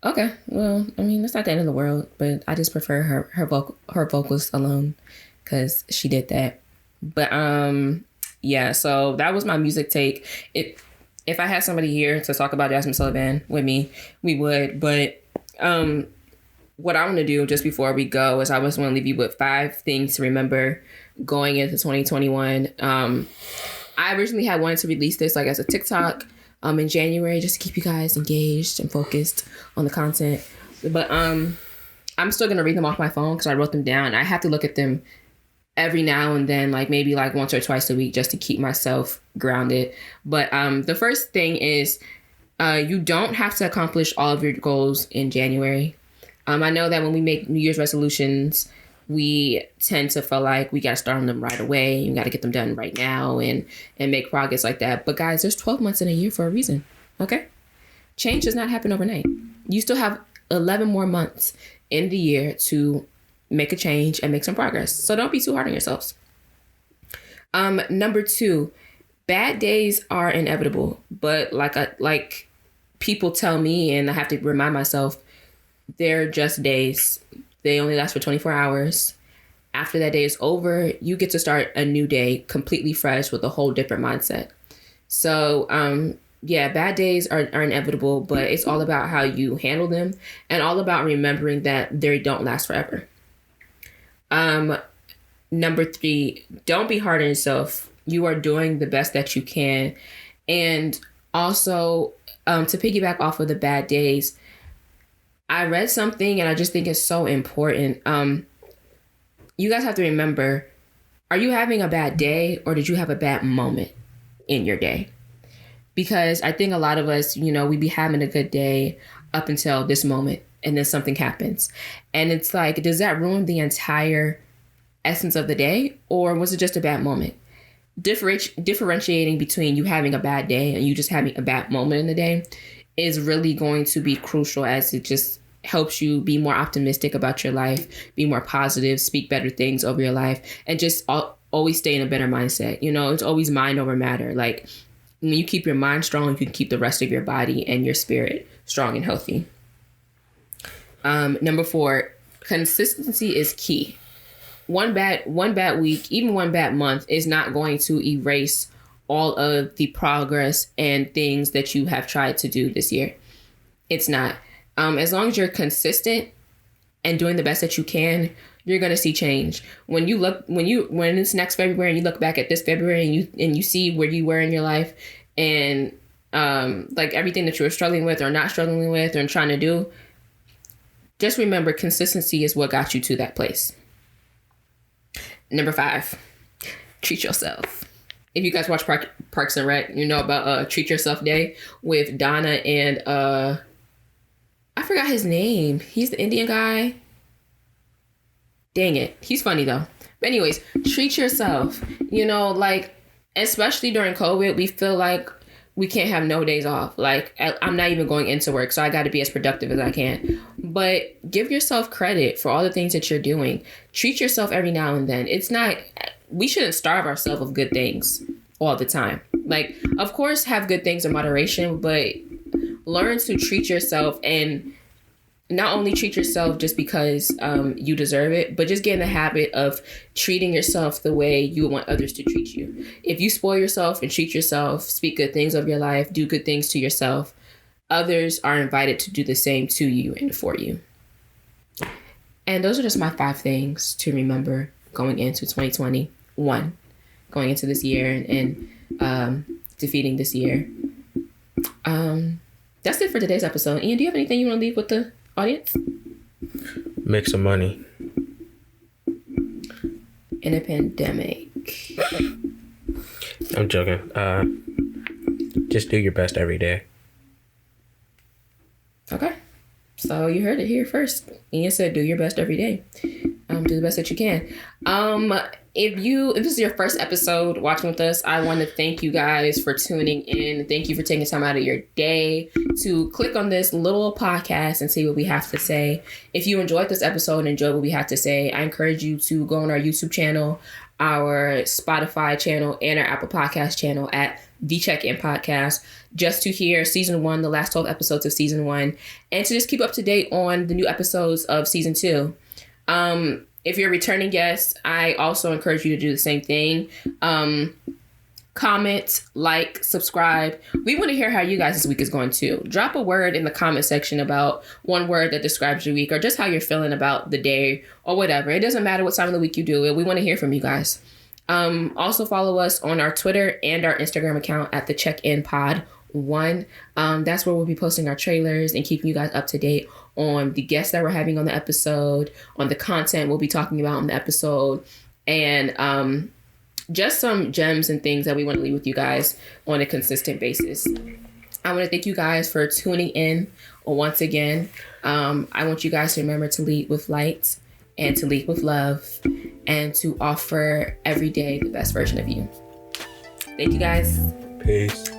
Okay, well, I mean, that's not the end of the world, but I just prefer her vocals alone because she did that. But yeah, so that was my music take. If I had somebody here to talk about Jasmine Sullivan with me, we would. But what I want to do just before we go is I just want to leave you with 5 things to remember going into 2021. I originally had wanted to release this like as a TikTok in January just to keep you guys engaged and focused on the content. But I'm still going to read them off my phone because I wrote them down. I have to look at them every now and then, like maybe like once or twice a week just to keep myself grounded. But the first thing is you don't have to accomplish all of your goals in January. I know that when we make New Year's resolutions, we tend to feel like we got to start on them right away. You got to get them done right now and make progress like that. But guys, there's 12 months in a year for a reason. Okay? Change does not happen overnight. You still have 11 more months in the year to make a change and make some progress. So don't be too hard on yourselves. Number 2, bad days are inevitable. But like people tell me, and I have to remind myself, they're just days. They only last for 24 hours. After that day is over, you get to start a new day completely fresh with a whole different mindset. So, yeah, bad days are inevitable, but it's all about how you handle them and all about remembering that they don't last forever. Number 3, don't be hard on yourself. You are doing the best that you can. And also, to piggyback off of the bad days, I read something and I just think it's so important. You guys have to remember, are you having a bad day or did you have a bad moment in your day? Because I think a lot of us, we be having a good day. up until this moment, and then something happens. And it's like, does that ruin the entire essence of the day, or was it just a bad moment? Differentiating between you having a bad day and you just having a bad moment in the day is really going to be crucial, as it just helps you be more optimistic about your life, be more positive, speak better things over your life, and just always stay in a better mindset. You know, it's always mind over matter. Like, when you keep your mind strong, you can keep the rest of your body and your spirit strong and healthy. Number 4, consistency is key. One bad week, even one bad month, is not going to erase all of the progress and things that you have tried to do this year. It's not. As long as you're consistent and doing the best that you can, you're going to see change. When it's next February and you look back at this February and you see where you were in your life, and like everything that you were struggling with or not struggling with or trying to do, just remember, consistency is what got you to that place. Number 5, treat yourself. If you guys watch Parks and Rec, you know about Treat Yourself Day with Donna and I forgot his name. He's the Indian guy. Dang it. He's funny though. But anyways, treat yourself. You know, like, especially during COVID, we feel like we can't have no days off. Like, I'm not even going into work, so I got to be as productive as I can. But give yourself credit for all the things that you're doing. Treat yourself every now and then. We shouldn't starve ourselves of good things all the time. Like, of course, have good things in moderation, but learn to treat yourself, and not only treat yourself just because you deserve it, but just get in the habit of treating yourself the way you want others to treat you. If you spoil yourself and treat yourself, speak good things of your life, do good things to yourself, others are invited to do the same to you and for you. And those are just my 5 things to remember going into 2021, going into this year and defeating this year. That's it for today's episode. Ian, do you have anything you want to leave with the audience? Make some money in a pandemic. I'm joking. Just do your best every day. Okay. So you heard it here first. Ian said, do your best every day. Do the best that you can. If this is your first episode watching with us, I want to thank you guys for tuning in. Thank you for taking time out of your day to click on this little podcast and see what we have to say. If you enjoyed this episode and enjoyed what we have to say, I encourage you to go on our YouTube channel, our Spotify channel, and our Apple Podcast channel at The Check-In Podcast, just to hear season 1, the last 12 episodes of season 1, and to just keep up to date on the new episodes of season 2. If you're a returning guest, I also encourage you to do the same thing. Comment, like, subscribe. We want to hear how you guys this week is going too. Drop a word in the comment section about one word that describes your week, or just how you're feeling about the day or whatever. It doesn't matter what time of the week you do it. We want to hear from you guys. Also follow us on our Twitter and our Instagram account at the Check-In Pod 1. That's where we'll be posting our trailers and keeping you guys up to date on the guests that we're having on the episode, on the content we'll be talking about on the episode, and just some gems and things that we want to leave with you guys on a consistent basis. I want to thank you guys for tuning in once again. I want you guys to remember to lead with light and to lead with love and to offer every day the best version of you. Thank you guys. Peace.